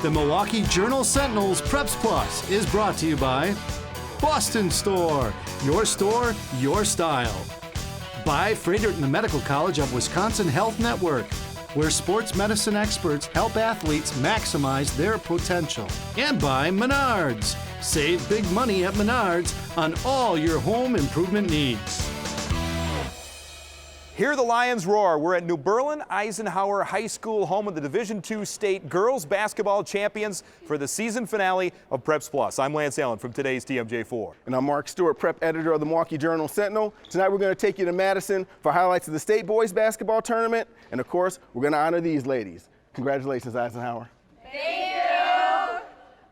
The Milwaukee Journal-Sentinel's Preps Plus is brought to you by Boston Store, your style. By Frederick and the Medical College of Wisconsin Health Network, where sports medicine experts help athletes maximize their potential. And by Menards. Save big money at Menards on all your home improvement needs. Hear the Lions roar. We're at New Berlin Eisenhower High School, home of the Division II State Girls Basketball Champions for the season finale of Preps Plus. I'm Lance Allen from today's TMJ4. And I'm Mark Stewart, prep editor of the Milwaukee Journal-Sentinel. Tonight we're going to take you to Madison for highlights of the state boys basketball tournament. And of course, we're going to honor these ladies. Congratulations, Eisenhower. Thank you.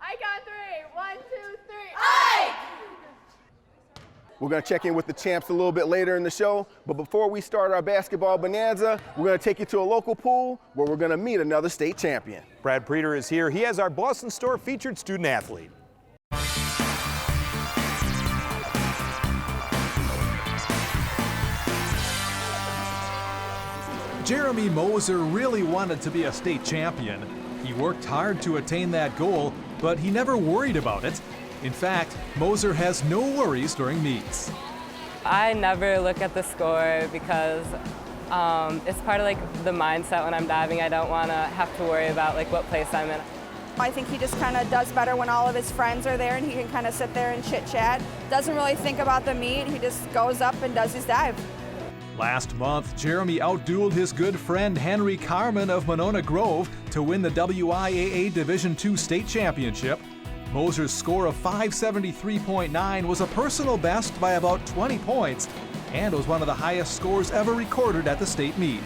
I got 3. 1, 2, 3. Aye! We're going to check in with the champs a little bit later in the show, but before we start our basketball bonanza, we're going to take you to a local pool where we're going to meet another state champion. Brad Preeter is here. He has our Boston Store featured student athlete. Jeremy Moser really wanted to be a state champion. He worked hard to attain that goal, but he never worried about it. In fact, Moser has no worries during meets. I never look at the score because it's part of the mindset when I'm diving. I don't want to have to worry about what place I'm in. I think he just kind of does better when all of his friends are there and he can kind of sit there and chit-chat. Doesn't really think about the meet. He just goes up and does his dive. Last month, Jeremy outdueled his good friend Henry Carman of Monona Grove to win the WIAA Division II State Championship. Moser's score of 573.9 was a personal best by about 20 points and was one of the highest scores ever recorded at the state meet.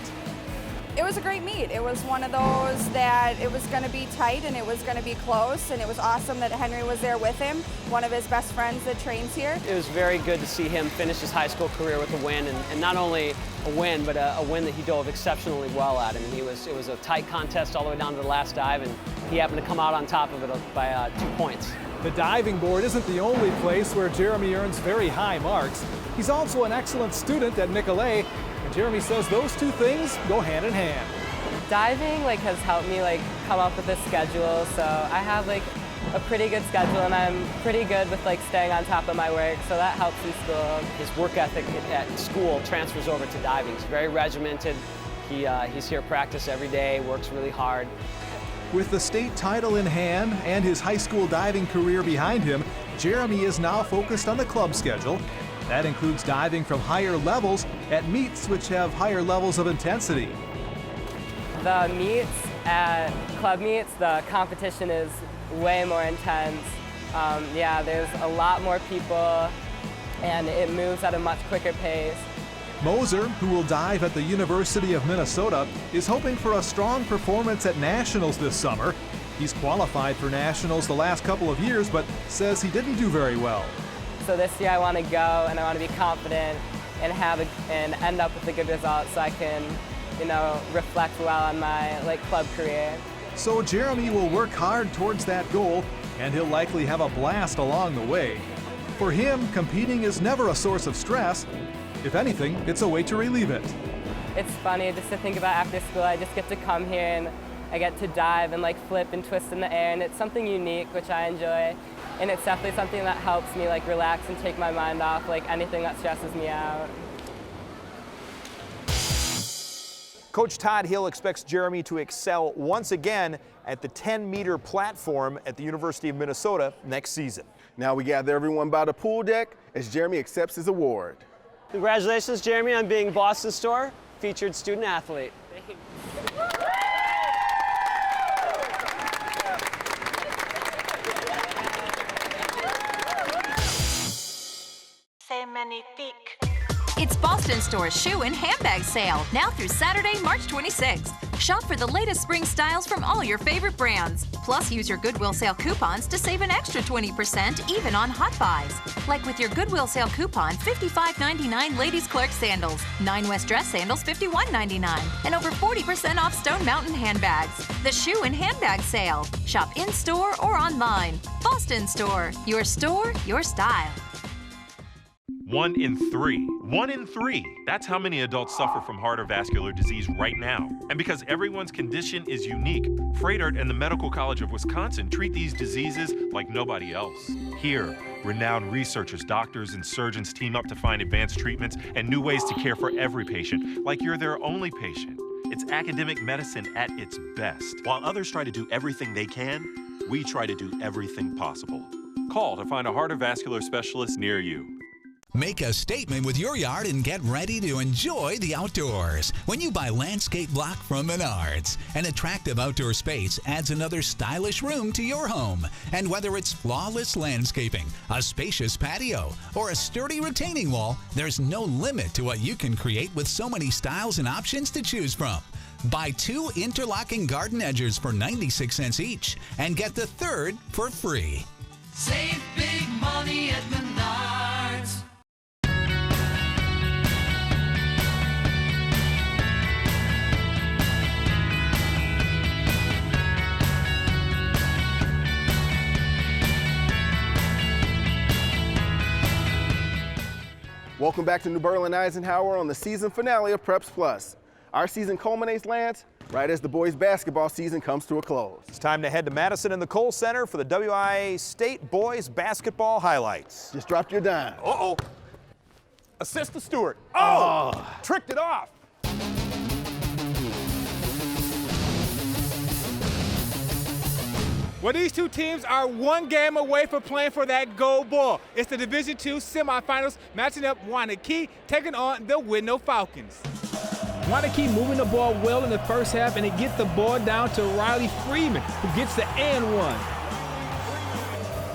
It was a great meet. It was one of those that it was going to be tight and it was going to be close, and it was awesome that Henry was there with him, one of his best friends that trains here. It was very good to see him finish his high school career with a win, and not only a win, but a win that he dove exceptionally well at. I mean, it was a tight contest all the way down to the last dive, and he happened to come out on top of it by 2 points. The diving board isn't the only place where Jeremy earns very high marks. He's also an excellent student at Nicolet, and Jeremy says those two things go hand in hand. Diving has helped me come up with a schedule, so I have a pretty good schedule, and I'm pretty good with staying on top of my work, so that helps in school. His work ethic at school transfers over to diving. He's very regimented. He's here practice every day, works really hard. With the state title in hand and his high school diving career behind him, Jeremy is now focused on the club schedule. That includes diving from higher levels at meets which have higher levels of intensity. The meets, at club meets, the competition is way more intense. Yeah, there's a lot more people and it moves at a much quicker pace. Moser, who will dive at the University of Minnesota, is hoping for a strong performance at Nationals this summer. He's qualified for Nationals the last couple of years, but says he didn't do very well. So this year I want to go and I want to be confident and end up with a good result so I can, reflect well on my club career. So Jeremy will work hard towards that goal, and he'll likely have a blast along the way. For him, competing is never a source of stress. If anything, it's a way to relieve it. It's funny just to think about after school. I just get to come here and I get to dive and flip and twist in the air, and it's something unique which I enjoy, and it's definitely something that helps me relax and take my mind off anything that stresses me out. Coach Todd Hill expects Jeremy to excel once again at the 10-meter platform at the University of Minnesota next season. Now we gather everyone by the pool deck as Jeremy accepts his award. Congratulations, Jeremy, on being Boston Store featured student athlete. C'est magnifique. It's Boston Store's shoe and handbag sale, now through Saturday, March 26th. Shop for the latest spring styles from all your favorite brands. Plus, use your Goodwill sale coupons to save an extra 20% even on hot buys. Like with your Goodwill sale coupon, $55.99 ladies' Clark sandals, 9 West dress sandals, $51.99, and over 40% off Stone Mountain handbags. The shoe and handbag sale. Shop in-store or online. Boston Store, your style. 1 in 3 1 in 3. That's how many adults suffer from heart or vascular disease right now. And because everyone's condition is unique, Fredert and the Medical College of Wisconsin treat these diseases like nobody else. Here, renowned researchers, doctors, and surgeons team up to find advanced treatments and new ways to care for every patient, like you're their only patient. It's academic medicine at its best. While others try to do everything they can, we try to do everything possible. Call to find a heart or vascular specialist near you. Make a statement with your yard and get ready to enjoy the outdoors when you buy landscape block from Menards. An attractive outdoor space adds another stylish room to your home. And whether it's flawless landscaping, a spacious patio, or a sturdy retaining wall, there's no limit to what you can create with so many styles and options to choose from. Buy 2 interlocking garden edgers for 96 cents each and get the third for free. Save big money at Menards. Welcome back to New Berlin Eisenhower on the season finale of Preps Plus. Our season culminates, Lance, right as the boys basketball season comes to a close. It's time to head to Madison and the Kohl Center for the WIAA State Boys Basketball highlights. Just dropped your dime. Uh-oh. Assist to Stewart. Oh! Tricked it off. Well, these two teams are one game away from playing for that gold ball. It's the Division II semifinals matching up Waunakee taking on the Whitnall Falcons. Waunakee moving the ball well in the first half, and they get the ball down to Riley Freeman, who gets the and one.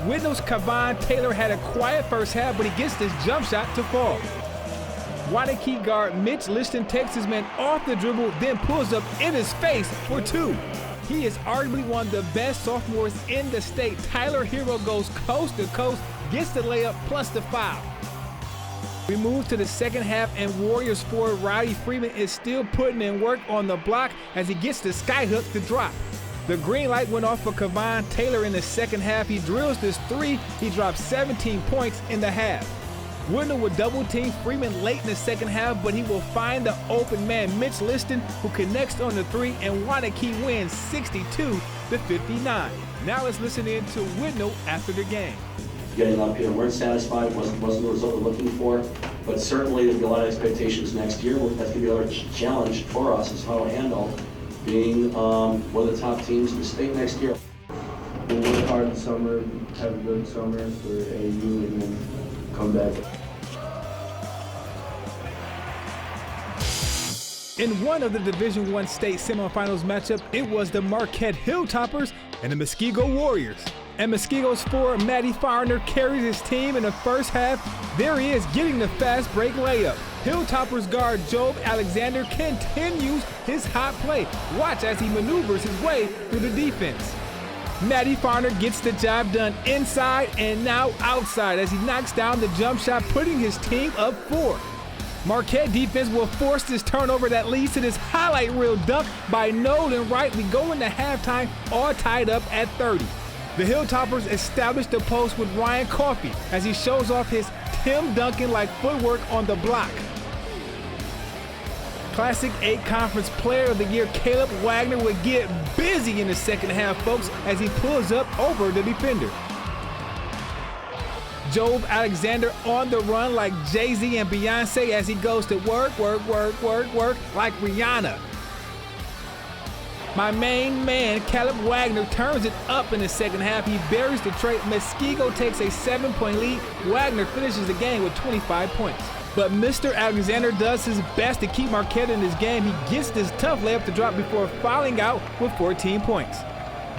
Whitnall's Kavan Taylor had a quiet first half, but he gets this jump shot to fall. Waunakee guard Mitch Liston takes his man off the dribble, then pulls up in his face for 2. He is arguably one of the best sophomores in the state. Tyler Hero goes coast to coast, gets the layup plus the foul. We move to the second half, and Warriors forward Riley Freeman is still putting in work on the block as he gets the skyhook to drop. The green light went off for Kavan Taylor in the second half. He drills this 3. He drops 17 points in the half. Whitnall will double team Freeman late in the second half, but he will find the open man Mitch Liston, who connects on the 3, and Waunakee wins 62-59. Now let's listen in to Whitnall after the game. Getting up here, weren't satisfied, wasn't the result we're looking for, but certainly there'll be a lot of expectations next year. That's going to be another challenge for us, is how to handle being one of the top teams in the state next year. We'll work hard in summer, have a good summer for AU, and then come back. In one of the Division I state semifinals matchup, it was the Marquette Hilltoppers and the Muskego Warriors. And Muskego's forward Matty Farner carries his team in the first half. There he is getting the fast break layup. Hilltoppers guard Job Alexander continues his hot play. Watch as he maneuvers his way through the defense. Matty Farner gets the job done inside and now outside as he knocks down the jump shot, putting his team up 4. Marquette defense will force this turnover that leads to this highlight reel dunk by Nolan Wright. We go into halftime all tied up at 30. The Hilltoppers establish the post with Ryan Coffey as he shows off his Tim Duncan-like footwork on the block. Classic 8 Conference Player of the Year Caleb Wagner would get busy in the second half, folks, as he pulls up over the defender. Job Alexander on the run like Jay-Z and Beyonce as he goes to work like Rihanna. My main man, Caleb Wagner, turns it up in the second half. He buries the tray. Muskego takes a 7-point lead. Wagner finishes the game with 25 points. But Mr. Alexander does his best to keep Marquette in this game. He gets this tough layup to drop before fouling out with 14 points.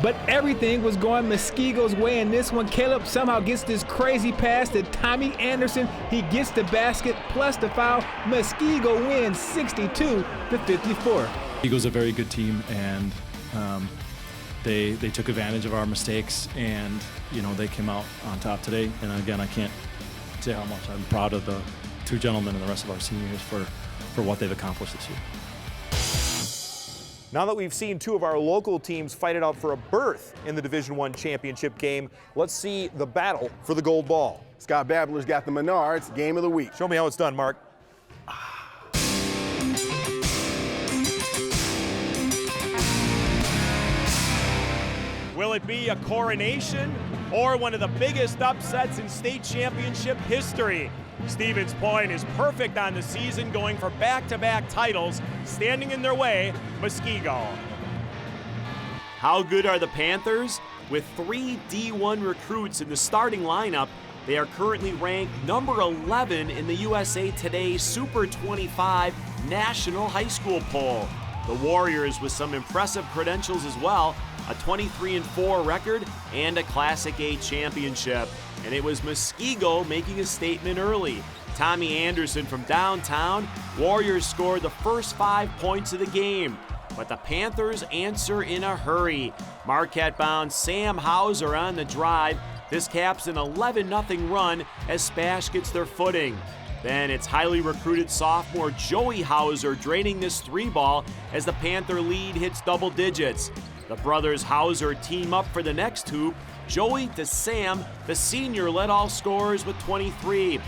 But everything was going Muskego's way in this one. Caleb somehow gets this crazy pass to Tommy Anderson. He gets the basket plus the foul. Muskego wins 62-54. Eagle's a very good team, and they took advantage of our mistakes, and they came out on top today. And again, I can't say how much I'm proud of the 2 gentlemen and the rest of our seniors for what they've accomplished this year. Now that we've seen 2 of our local teams fight it out for a berth in the Division I championship game, let's see the battle for the gold ball. Scott Babler's got the Menards Game of the Week. Show me how it's done, Mark. it be a coronation or one of the biggest upsets in state championship history? Stevens Point is perfect on the season, going for back-to-back titles. Standing in their way, Muskego. How good are the Panthers? With 3 D1 recruits in the starting lineup, they are currently ranked number 11 in the USA Today Super 25 National High School poll. The Warriors with some impressive credentials as well, a 23-4 record and a Classic A championship. And it was Muskego making a statement early. Tommy Anderson from downtown, Warriors scored the first 5 points of the game. But the Panthers answer in a hurry. Marquette-bound Sam Hauser on the drive. This caps an 11-0 run as Spash gets their footing. Then it's highly recruited sophomore Joey Hauser draining this 3-ball as the Panther lead hits double digits. The brothers Hauser team up for the next hoop. Joey to Sam, the senior led all scorers with 23.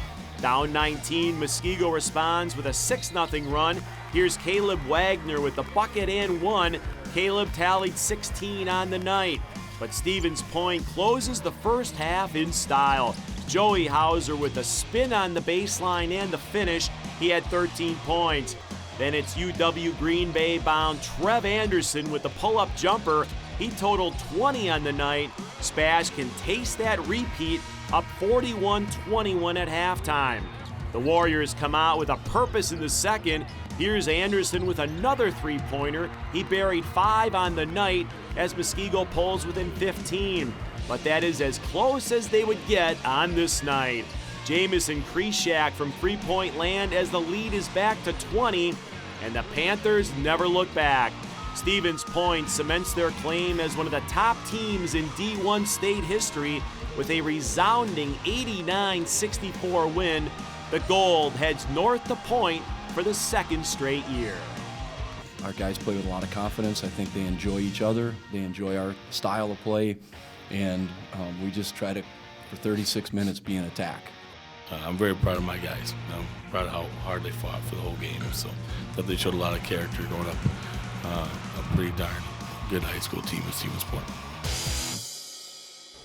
Down 19, Muskego responds with a 6-0 run. Here's Caleb Wagner with the bucket and 1. Caleb tallied 16 on the night. But Stevens Point closes the first half in style. Joey Hauser with a spin on the baseline and the finish. He had 13 points. Then it's UW Green Bay bound Trev Anderson with the pull-up jumper. He totaled 20 on the night. Spash can taste that repeat, up 41-21 at halftime. The Warriors come out with a purpose in the second. Here's Anderson with another 3-pointer. He buried 5 on the night as Muskego pulls within 15. But that is as close as they would get on this night. Jamison Krishak from 3-point land as the lead is back to 20, and the Panthers never look back. Stevens Point cements their claim as one of the top teams in D1 state history with a resounding 89-64 win. The Gold heads north to Point for the second straight year. Our guys play with a lot of confidence. I think they enjoy each other. They enjoy our style of play, and we just try to, for 36 minutes, be in attack. I'm very proud of my guys. I'm proud of how hard they fought for the whole game. So that they showed a lot of character going up a pretty darn good high school team at Stevens Point.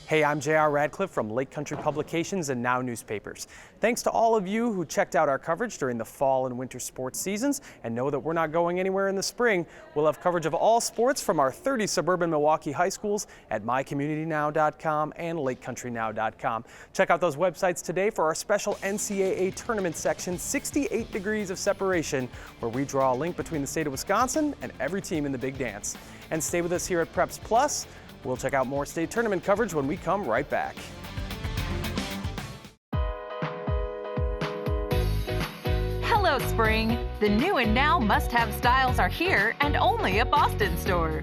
Hey, I'm J.R. Radcliffe from Lake Country Publications and Now Newspapers. Thanks to all of you who checked out our coverage during the fall and winter sports seasons, and know that we're not going anywhere in the spring. We'll have coverage of all sports from our 30 suburban Milwaukee high schools at mycommunitynow.com and lakecountrynow.com. Check out those websites today for our special NCAA tournament section, 68 Degrees of Separation, where we draw a link between the state of Wisconsin and every team in the Big Dance. And stay with us here at Preps Plus. We'll check out more state tournament coverage when we come right back. Hello, spring. The new and now must-have styles are here and only at Boston Store.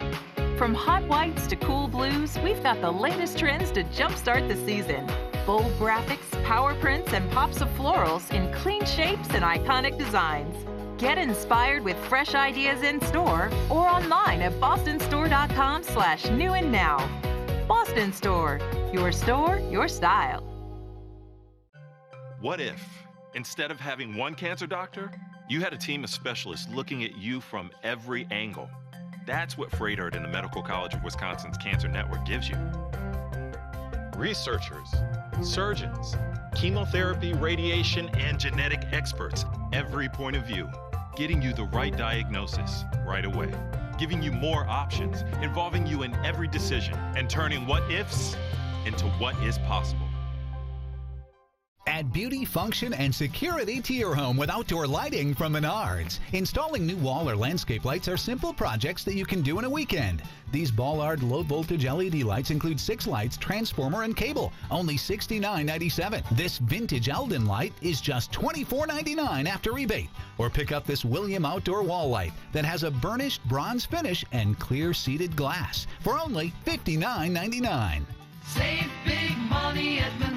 From hot whites to cool blues, we've got the latest trends to jumpstart the season. Bold graphics, power prints, and pops of florals in clean shapes and iconic designs. Get inspired with fresh ideas in store or online at bostonstore.com/new and now. Boston Store, your style. What if, instead of having one cancer doctor, you had a team of specialists looking at you from every angle? That's what Fredert and the Medical College of Wisconsin's Cancer Network gives you. Researchers, surgeons, chemotherapy, radiation, and genetic experts, every point of view, getting you the right diagnosis right away, giving you more options, involving you in every decision, and turning what-ifs into what is possible. Add beauty, function, and security to your home with outdoor lighting from Menards. Installing new wall or landscape lights are simple projects that you can do in a weekend. These Ballard low-voltage LED lights include 6 lights, transformer, and cable, only $69.97. This vintage Eldon light is just $24.99 after rebate. Or pick up this William outdoor wall light that has a burnished bronze finish and clear seated glass for only $59.99. Save big money at Menards.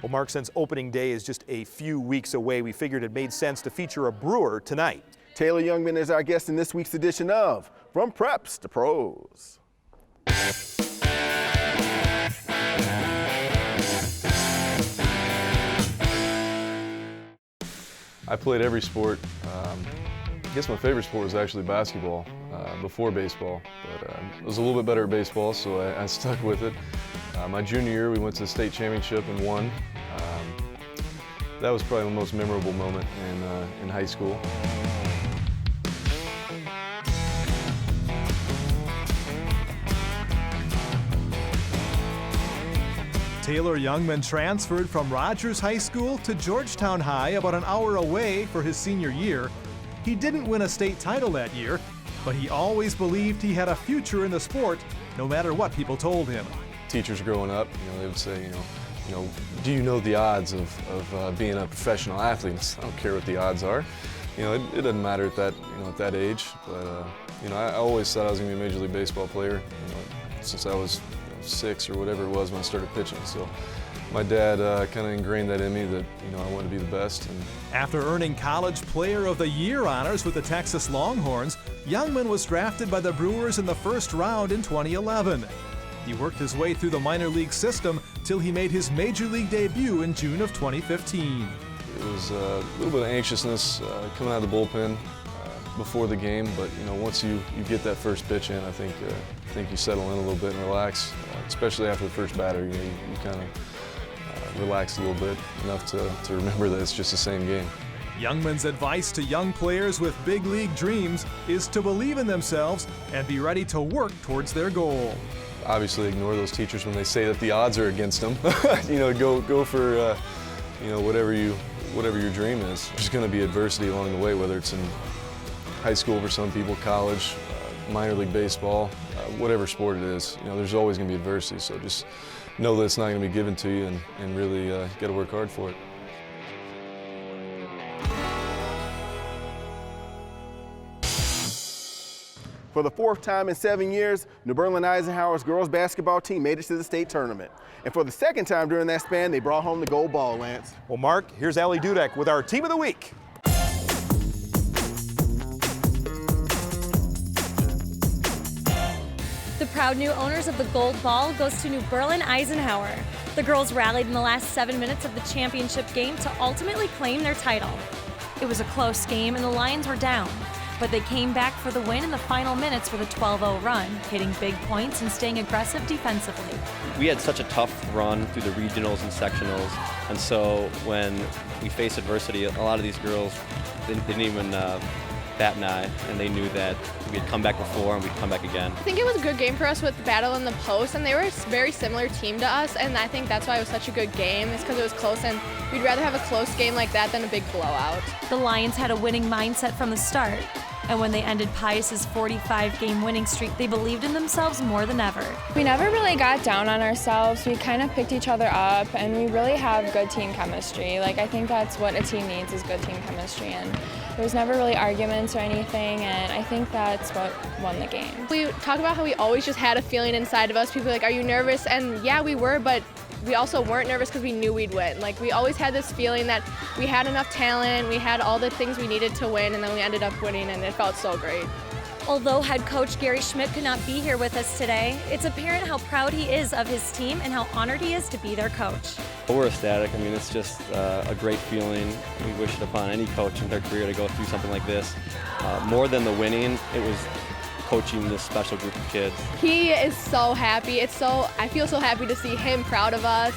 Well, Mark, since opening day is just a few weeks away, we figured it made sense to feature a Brewer tonight. Taylor Jungmann is our guest in this week's edition of From Preps to Pros. I played every sport. I guess my favorite sport was actually basketball before baseball, but I was a little bit better at baseball, so I stuck with it. My junior year, we went to the state championship and won. That was probably the most memorable moment in high school. Taylor Jungmann transferred from Rogers High School to Georgetown High about an hour away for his senior year. He didn't win a state title that year, but he always believed he had a future in the sport, no matter what people told him. Teachers growing up, they would say, do you know the odds of being a professional athlete? I don't care what the odds are. It doesn't matter at that age, but I always thought I was going to be a Major League Baseball player, since I was 6 or whatever it was when I started pitching. So my dad kind of ingrained that in me that I wanted to be the best. And after earning College Player of the Year honors with the Texas Longhorns, Jungmann was drafted by the Brewers in the first round in 2011. He worked his way through the minor league system till he made his Major League debut in June of 2015. It was a little bit of anxiousness coming out of the bullpen before the game, but once you get that first pitch in, I think you settle in a little bit and relax, especially after the first batter. You kind of relax a little bit, enough to remember that it's just the same game. Jungmann's advice to young players with big league dreams is to believe in themselves and be ready to work towards their goal. Obviously ignore those teachers when they say that the odds are against them. Go for whatever your dream is. There's going to be adversity along the way, whether it's in high school for some people, college, minor league baseball, whatever sport it is. There's always going to be adversity, so just know that it's not going to be given to you and really got to work hard for it. For the 4th time in 7 years, New Berlin Eisenhower's girls basketball team made it to the state tournament. And for the 2nd time during that span, they brought home the gold ball, Lance. Well, Mark, here's Allie Dudek with our Team of the Week. The proud new owners of the gold ball goes to New Berlin Eisenhower. The girls rallied in the last 7 minutes of the championship game to ultimately claim their title. It was a close game and the Lions were down, but they came back for the win in the final minutes with a 12-0 run, hitting big points and staying aggressive defensively. We had such a tough run through the regionals and sectionals, and so when we faced adversity, a lot of these girls they didn't even bat an eye, and they knew that we had come back before and we'd come back again. I think it was a good game for us with the battle in the post, and they were a very similar team to us, and I think that's why it was such a good game, is because it was close, and we'd rather have a close game like that than a big blowout. The Lions had a winning mindset from the start, and when they ended Pius's 45-game winning streak, they believed in themselves more than ever. We never really got down on ourselves. We kind of picked each other up, and we really have good team chemistry. I think that's what a team needs, is good team chemistry, and there was never really arguments or anything, and I think that's what won the game. We talk about how we always just had a feeling inside of us. People are like, are you nervous? And yeah, we were, but we also weren't nervous because we knew we'd win. We always had this feeling that we had enough talent, we had all the things we needed to win, and then we ended up winning, and it felt so great. Although head coach Gary Schmidt could not be here with us today, it's apparent how proud he is of his team and how honored he is to be their coach. We're ecstatic. It's just a great feeling. We wish it upon any coach in their career to go through something like this. More than the winning, it was coaching this special group of kids. He is so happy. I feel so happy to see him proud of us.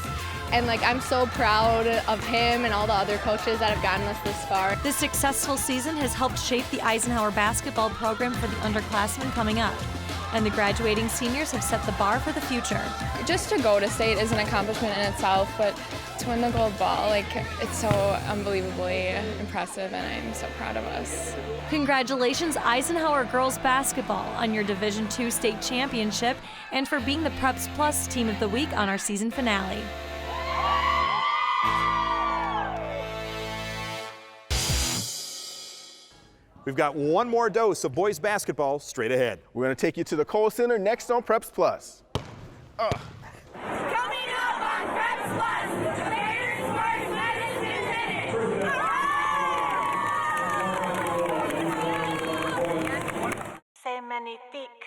And I'm so proud of him and all the other coaches that have gotten us this far. This successful season has helped shape the Eisenhower basketball program for the underclassmen coming up. And the graduating seniors have set the bar for the future. Just to go to state is an accomplishment in itself, but to win the gold ball, it's so unbelievably impressive, and I'm so proud of us. Congratulations, Eisenhower girls basketball, on your Division II state championship and for being the Preps Plus Team of the Week on our season finale. We've got one more dose of boys basketball straight ahead. We're going to take you to the Kohl Center next on Preps Plus. Coming up on Preps Plus, the Bears Sports Medicine Minute. C'est magnifique.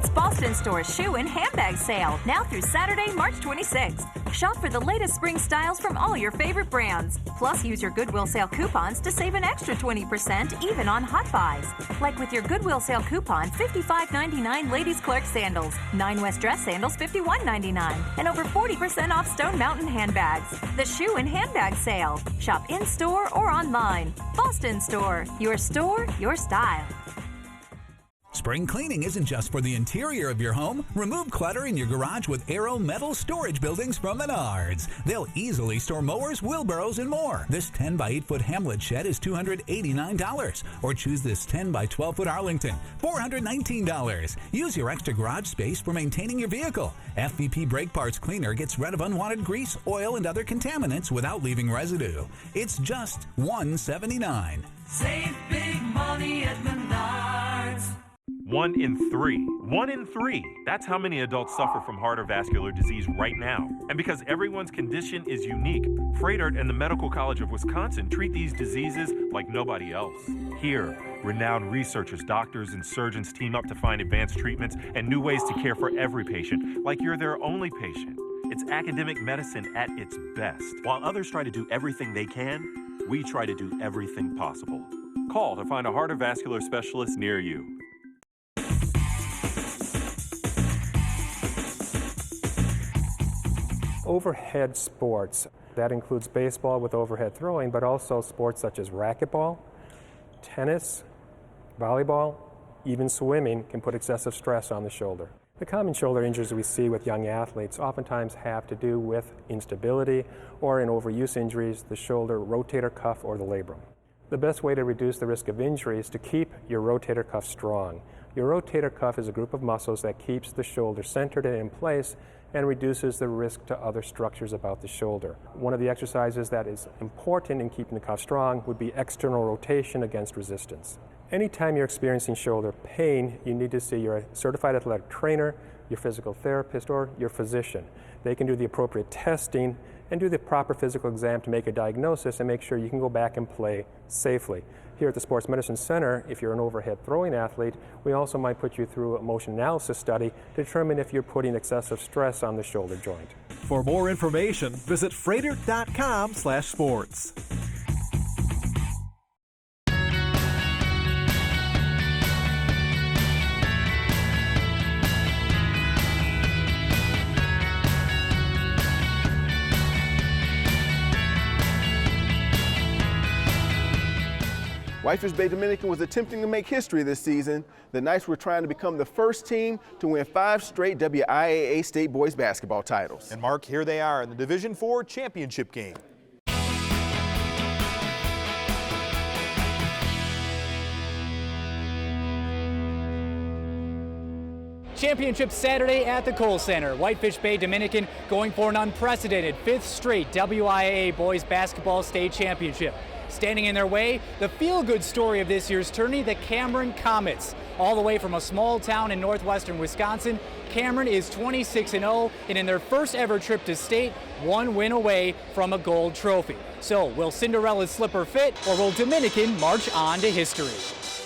It's Boston Store's shoe and handbag sale, now through Saturday, March 26th. Shop for the latest spring styles from all your favorite brands. Plus, use your Goodwill sale coupons to save an extra 20% even on hot buys. Like with your Goodwill sale coupon, $55.99 ladies' clerk sandals, 9 West dress sandals, $51.99, and over 40% off Stone Mountain handbags. The shoe and handbag sale. Shop in-store or online. Boston Store, your style. Spring cleaning isn't just for the interior of your home. Remove clutter in your garage with Aero metal storage buildings from Menards. They'll easily store mowers, wheelbarrows, and more. This 10 by 8 foot Hamlet shed is $289. Or choose this 10 by 12 foot Arlington, $419. Use your extra garage space for maintaining your vehicle. FVP Brake Parts Cleaner gets rid of unwanted grease, oil, and other contaminants without leaving residue. It's just $179. Save big money at Menards. 1 in 3. 1 in 3. That's how many adults suffer from heart or vascular disease right now. And because everyone's condition is unique, Fredert and the Medical College of Wisconsin treat these diseases like nobody else. Here, renowned researchers, doctors, and surgeons team up to find advanced treatments and new ways to care for every patient, like you're their only patient. It's academic medicine at its best. While others try to do everything they can, we try to do everything possible. Call to find a heart or vascular specialist near you. Overhead sports. That includes baseball with overhead throwing, but also sports such as racquetball, tennis, volleyball, even swimming can put excessive stress on the shoulder. The common shoulder injuries we see with young athletes oftentimes have to do with instability or in overuse injuries, the shoulder rotator cuff or the labrum. The best way to reduce the risk of injury is to keep your rotator cuff strong. Your rotator cuff is a group of muscles that keeps the shoulder centered and in place and reduces the risk to other structures about the shoulder. One of the exercises that is important in keeping the cuff strong would be external rotation against resistance. Anytime you're experiencing shoulder pain, you need to see your certified athletic trainer, your physical therapist, or your physician. They can do the appropriate testing and do the proper physical exam to make a diagnosis and make sure you can go back and play safely. Here at the Sports Medicine Center, if you're an overhead throwing athlete, we also might put you through a motion analysis study to determine if you're putting excessive stress on the shoulder joint. For more information, visit fredert.com/sports. Whitefish Bay Dominican was attempting to make history this season. The Knights were trying to become the first team to win 5 straight WIAA state boys basketball titles. And Mark, here they are in the Division IV championship game. Championship Saturday at the Kohl Center. Whitefish Bay Dominican going for an unprecedented 5th straight WIAA boys basketball state championship. Standing in their way, the feel-good story of this year's tourney, the Cameron Comets. All the way from a small town in northwestern Wisconsin, Cameron is 26-0, and in their first ever trip to state, 1 win away from a gold trophy. So, will Cinderella's slipper fit, or will Dominican march on to history?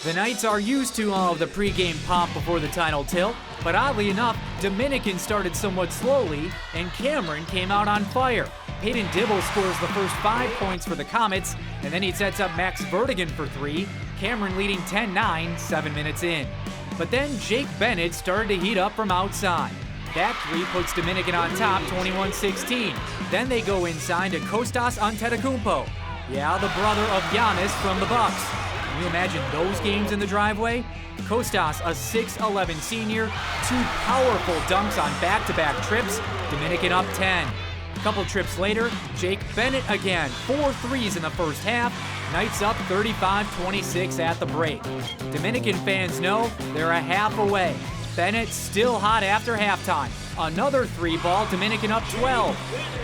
The Knights are used to all of the pregame pomp before the title tilt, but oddly enough, Dominican started somewhat slowly, and Cameron came out on fire. Hayden Dibble scores the first 5 points for the Comets, and then he sets up Max Vertigan for 3, Cameron leading 10-9, 7 minutes in. But then Jake Bennett started to heat up from outside. That 3 puts Dominican on top, 21-16. Then they go inside to Kostas Antetokounmpo. Yeah, the brother of Giannis from the Bucks. Can you imagine those games in the driveway? Kostas, a 6'11 senior, 2 powerful dunks on back-to-back trips, Dominican up 10. A couple trips later, Jake Bennett again, 4 threes in the first half, Knights up 35-26 at the break. Dominican fans know they're a half away. Bennett still hot after halftime. Another 3-ball, Dominican up 12.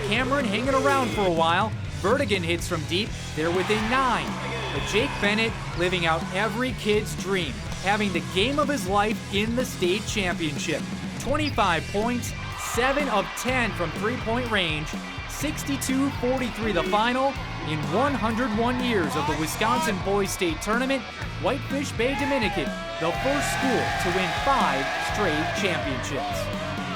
Cameron hanging around for a while. Vertigan hits from deep, they're within 9. But Jake Bennett living out every kid's dream, having the game of his life in the state championship. 25 points, 7 of 10 from 3-point range, 62-43 the final, In 101 years of the Wisconsin Boys State Tournament, Whitefish Bay Dominican, the first school to win 5 straight championships.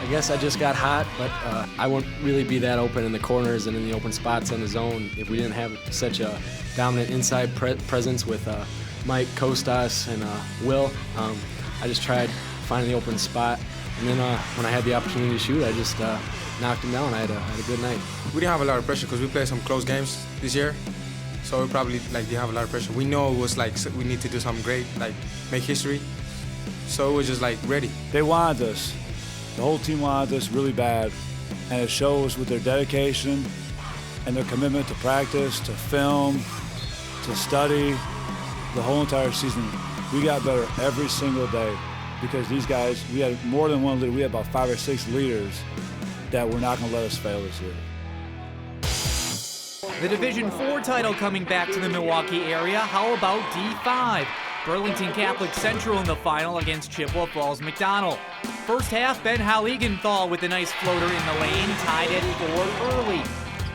I guess I just got hot, but I wouldn't really be that open in the corners and in the open spots on the zone if we didn't have such a dominant inside presence with Mike, Kostas, and Will. I just tried finding the open spot, and then when I had the opportunity to shoot, I just knocked him down. I had a good night. We didn't have a lot of pressure because we played some close games this year, so we probably didn't have a lot of pressure. We know it was we need to do something great, make history, so it was just ready. They wanted us. The whole team wanted us really bad, and it shows with their dedication and their commitment to practice, to film, to study, the whole entire season. We got better every single day because these guys, we had more than one leader. We had about 5 or 6 leaders that were not going to let us fail this year. The Division IV title coming back to the Milwaukee area. How about D5? Burlington Catholic Central in the final against Chippewa Falls McDonell. First half, Ben Halligenthal with a nice floater in the lane, tied at 4 early.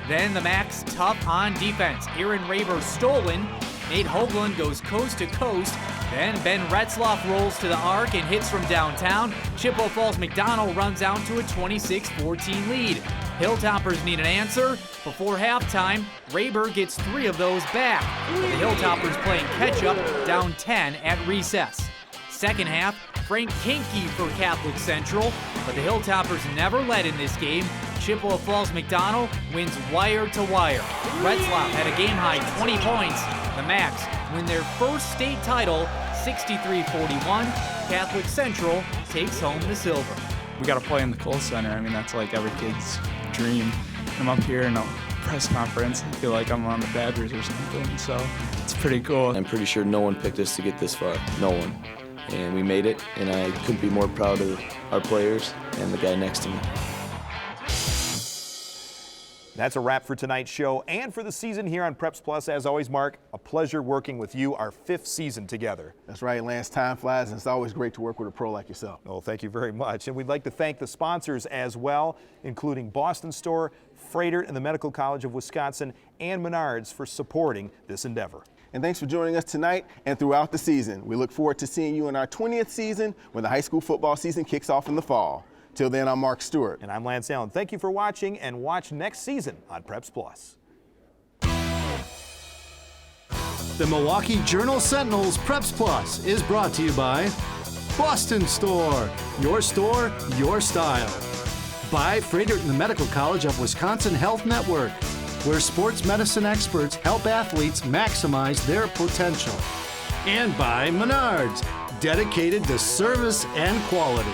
Then the Macs tough on defense. Aaron Raber stolen. Nate Hoagland goes coast to coast. Then Ben Retzloff rolls to the arc and hits from downtown. Chippewa Falls McDonell runs out to a 26-14 lead. Hilltoppers need an answer. Before halftime, Raber gets 3 of those back. The Hilltoppers playing catch-up, down 10 at recess. Second half, Frank Kinke for Catholic Central, but the Hilltoppers never led in this game. Chippewa Falls McDonell wins wire to wire. Retzloff had a game-high 20 points. The Macs win their first state title, 63-41. Catholic Central takes home the silver. We got to play in the Kohl Center. I mean, that's like every kid's dream. I'm up here in a press conference. I feel like I'm on the Badgers or something, so it's pretty cool. I'm pretty sure no one picked us to get this far. No one. And we made it, and I couldn't be more proud of our players and the guy next to me. That's a wrap for tonight's show and for the season here on Preps Plus. As always, Mark, a pleasure working with you, our 5th season together. That's right, Lance. Time flies, and it's always great to work with a pro like yourself. Oh, thank you very much. And we'd like to thank the sponsors as well, including Boston Store, Freighter, and the Medical College of Wisconsin, and Menards for supporting this endeavor. And thanks for joining us tonight and throughout the season. We look forward to seeing you in our 20th season when the high school football season kicks off in the fall. Till then, I'm Mark Stewart. And I'm Lance Allen. Thank you for watching, and watch next season on Preps Plus. The Milwaukee Journal-Sentinel's Preps Plus is brought to you by Boston Store, your store, your style. By Freighter and the Medical College of Wisconsin Health Network, where sports medicine experts help athletes maximize their potential. And by Menards, dedicated to service and quality.